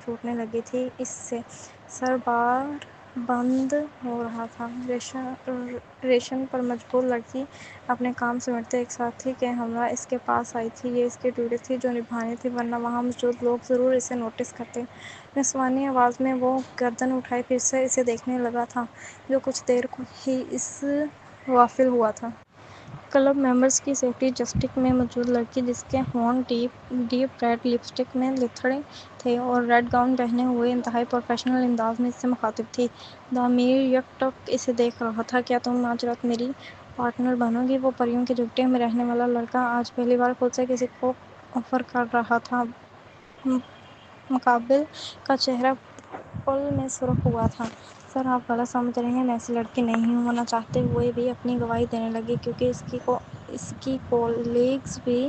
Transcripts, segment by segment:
ٹوٹنے لگی تھی۔ اس سے سر بار بند ہو رہا تھا۔ ریشن پر مجبور لڑکی اپنے کام سمیٹتے ایک ساتھی کے ہمراہ اس کے پاس آئی تھی۔ یہ اس کی ڈیوٹی تھی جو نبھانی تھی، ورنہ وہاں موجود لوگ ضرور اسے نوٹس کرتے۔ نسوانی آواز میں وہ گردن اٹھائے پھر سے اسے دیکھنے لگا تھا، جو کچھ دیر ہی اس غافل ہوا تھا۔ کلب ممبرز کی سیفٹی ڈسٹرکٹ میں موجود لڑکی، جس کے ہونٹ ڈیپ ریڈ لپسٹک میں لتھڑے تھے اور ریڈ گاؤن پہنے ہوئے انتہائی پروفیشنل انداز میں اس سے مخاطب تھی۔ دامیر یکٹک اسے دیکھ رہا تھا۔ کیا تم آج رات میری پارٹنر بنو گی؟ وہ پریوں کی جھوپڑی میں رہنے والا لڑکا آج پہلی بار خود سے کسی کو آفر کر رہا تھا۔ مقابل کا چہرہ پل میں سرخ ہوا تھا۔ سر، آپ غلط سمجھ رہے ہیں، میں ایسی لڑکی نہیں ہوں۔ وہ نہ چاہتے ہوئے بھی اپنی گواہی دینے لگی، کیونکہ اس کی کولیگز بھی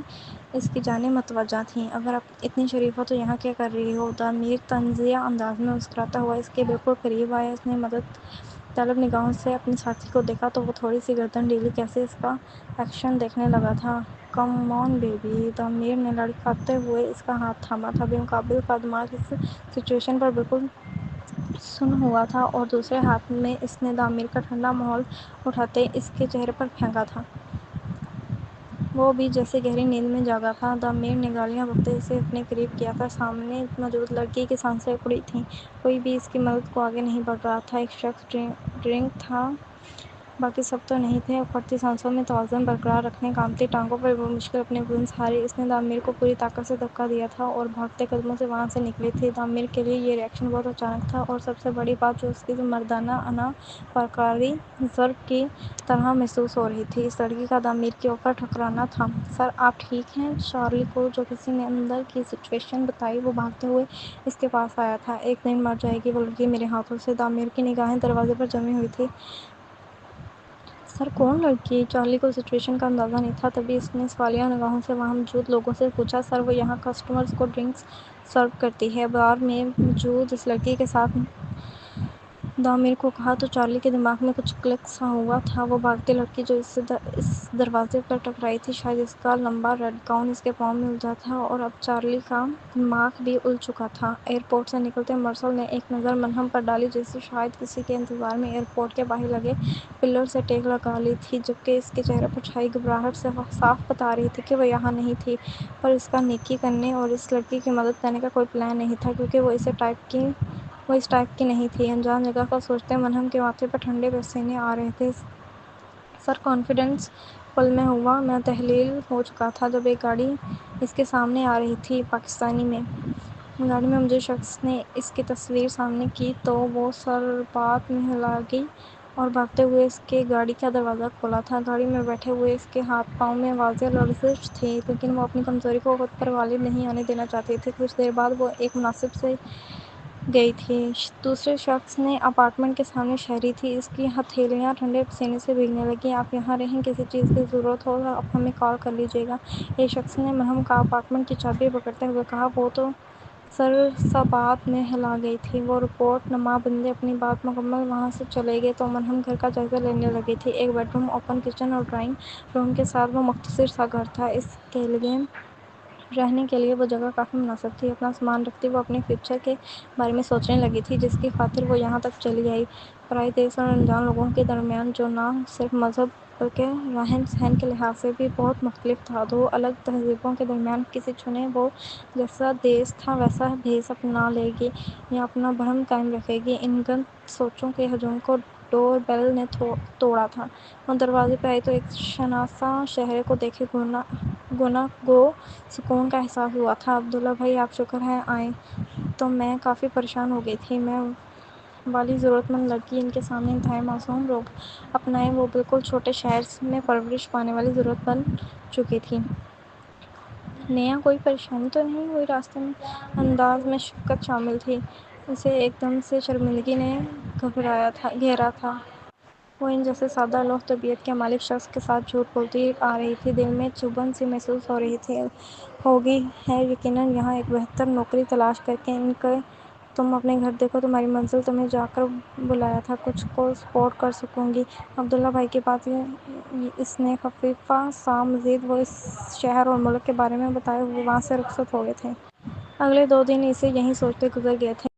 اس کی جانب متوجہ تھیں۔ اگر آپ اتنی شریف ہو تو یہاں کیا کر رہی ہو؟ دامیر طنزیہ انداز میں مسکراتا ہوا اس کے بالکل قریب آیا۔ اس نے مدد طلب نگاہوں سے اپنے ساتھی کو دیکھا تو وہ تھوڑی سی گردن ڈھیلی کیسے اس کا ایکشن دیکھنے لگا تھا۔ کم آن بیبی۔ دامیر نے لڑکھڑاتے ہوئے اس کا ہاتھ تھاما تھا۔ بالمقابل کا دماغ اس سچویشن پر بالکل سن ہوا تھا اور دوسرے ہاتھ میں اس نے دامیر کا ٹھنڈا ماحول اٹھاتے اس کے چہرے پر پھینکا تھا۔ وہ بھی جیسے گہری نیند میں جاگا تھا۔ دامیر نے گالیاں بکتے اسے اپنے قریب کیا تھا۔ سامنے موجود لڑکی کی سانسیں اکڑی تھیں۔ کوئی بھی اس کی مدد کو آگے نہیں بڑھ رہا تھا۔ ایک شخص ڈرنک تھا، باقی سب تو نہیں تھے۔ اکڑتی سانسوں میں توازن برقرار رکھنے، کانپتی ٹانگوں پر بمشکل اپنے وزن سہارے اس نے دامیر کو پوری طاقت سے دھکا دیا تھا اور بھاگتے قدموں سے وہاں سے نکلی تھی۔ دامیر کے لیے یہ ری ایکشن بہت اچانک تھا اور سب سے بڑی بات جو اس کی مردانہ انا برقراری ضرب کی طرح محسوس ہو رہی تھی، اس لڑکی کا دامیر کے اوپر ٹھکرانا تھا۔ سر، آپ ٹھیک ہیں؟ چارلی کو جو کسی نے اندر کی سچویشن بتائی وہ بھاگتے ہوئے اس کے پاس آیا تھا۔ ایک دن مر جائے گی وہ لڑکی میرے ہاتھوں سے۔ دامیر کی نگاہیں دروازے پر جمی ہوئی تھیں۔ سر، کون لڑکی؟ چارلی کو سچویشن کا اندازہ نہیں تھا، تبھی اس نے سوالیہ نگاہوں سے وہاں موجود لوگوں سے پوچھا۔ سر، وہ یہاں کسٹمرز کو ڈرنکس سرو کرتی ہے، بار میں موجود اس لڑکی کے ساتھ۔ دامیر کو کہا تو چارلی کے دماغ میں کچھ کلک سا ہوا تھا۔ وہ بھاگتی لڑکی جو اس دروازے پر ٹکرائی تھی، شاید اس کا لمبا ریڈ گاؤن اس کے پاؤں میں الجھا تھا اور اب چارلی کا دماغ بھی الجھ چکا تھا۔ ایئرپورٹ سے نکلتے مرسل نے ایک نظر مرہم پر ڈالی، جیسے شاید کسی کے انتظار میں ایئرپورٹ کے باہر لگے پلر سے ٹیک لگا لی تھی، جبکہ اس کے چہرے پر چھائی گھبراہٹ صاف بتا رہی تھی کہ وہ یہاں نہیں تھی۔ پر اس کا نیکی کرنے اور اس لڑکی کی مدد کرنے کا کوئی پلان نہیں تھا، کیونکہ وہ اس ٹائپ کی نہیں تھی۔ انجان جگہ کا سوچتے مرہم کے ماتھے پر ٹھنڈے پسینے آ رہے تھے۔ سر، کانفیڈنس پل میں ہوا۔ میں تحلیل ہو چکا تھا جب ایک گاڑی اس کے سامنے آ رہی تھی۔ پاکستانی میں گاڑی میں مجھے شخص نے اس کی تصویر سامنے کی تو وہ سر بات میں ہلا گئی اور بھاگتے ہوئے اس کے گاڑی کا دروازہ کھولا تھا۔ گاڑی میں بیٹھے ہوئے اس کے ہاتھ پاؤں میں واضح لرزش تھی، لیکن وہ اپنی کمزوری کو خود پر غالب نہیں آنے دینا چاہتی تھی۔ کچھ دیر بعد وہ ایک منصب سے گئی تھی۔ دوسرے شخص نے اپارٹمنٹ کے سامنے شہری تھی۔ اس کی ہتھیلیاں ٹھنڈے پسینے سے بھیگنے لگیں۔ آپ یہاں رہیں، کسی چیز کی ضرورت ہو تو آپ ہمیں کال کر لیجیے گا، ایک شخص نے مرہم کا اپارٹمنٹ کی چابی پکڑتے ہوئے کہا۔ وہ تو سر بات میں ہلا گئی تھی۔ وہ رپورٹ نما بندے اپنی بات مکمل وہاں سے چلے گئے تو مرہم گھر کا جائزہ لینے لگی تھی۔ ایک بیڈ روم، اوپن کچن اور ڈرائنگ روم کے ساتھ وہ مختصر سا گھر تھا۔ اس کے لیے رہنے کے لیے وہ جگہ کافی مناسب تھی۔ اپنا سامان رکھتی وہ اپنے فیوچر کے بارے میں سوچنے لگی تھی، جس کی خاطر وہ یہاں تک چلی آئی، پرائی دیس اور انجان لوگوں کے درمیان جو نہ صرف مذہب بلکہ رہن سہن کے لحاظ سے بھی بہت مختلف تھا۔ دو الگ تہذیبوں کے درمیان کسی چنے وہ جیسا دیس تھا ویسا بھیس اپنا لے گی یا اپنا بھرم قائم رکھے گی، ان غلط سوچوں کے ہجوم کو ڈور بیل نے توڑا تھا۔ وہ دروازے پہ آئی تو ایک شناسا چہرے کو دیکھے گو سکون کا احساس ہوا تھا۔ عبداللہ بھائی، آپ شکر ہے آئے، تو میں کافی پریشان ہو گئی تھی۔ میں والی ضرورت مند لڑکی ان کے سامنے انتہائی معصوم روپ اپنائے وہ بالکل چھوٹے شہر میں پرورش پانے والی ضرورت بن چکی تھی۔ نیا کوئی پریشانی تو نہیں ہوئی راستے میں؟ انداز میں شفقت شامل تھی۔ اسے ایک دم سے شرمندگی نے گھیرا تھا۔ وہ ان جیسے سادہ لوح طبیعت کے مالک شخص کے ساتھ جھوٹ بولتی آ رہی تھی۔ دل میں چبھن سی محسوس ہو رہی تھی۔ ہوگی ہے یقیناً یہاں ایک بہتر نوکری تلاش کر کے ان کے تم اپنے گھر دیکھو، تمہاری منزل تمہیں جا کر بلایا تھا، کچھ کو سپورٹ کر سکوں گی۔ عبداللہ بھائی کی بات اس نے خفیفہ سا مزید وہ اس شہر اور ملک کے بارے میں بتائے ہوئے وہاں سے رخصت ہو گئے تھے۔ اگلے 2 دن اسے یہیں سوچتے گزر گئے تھے۔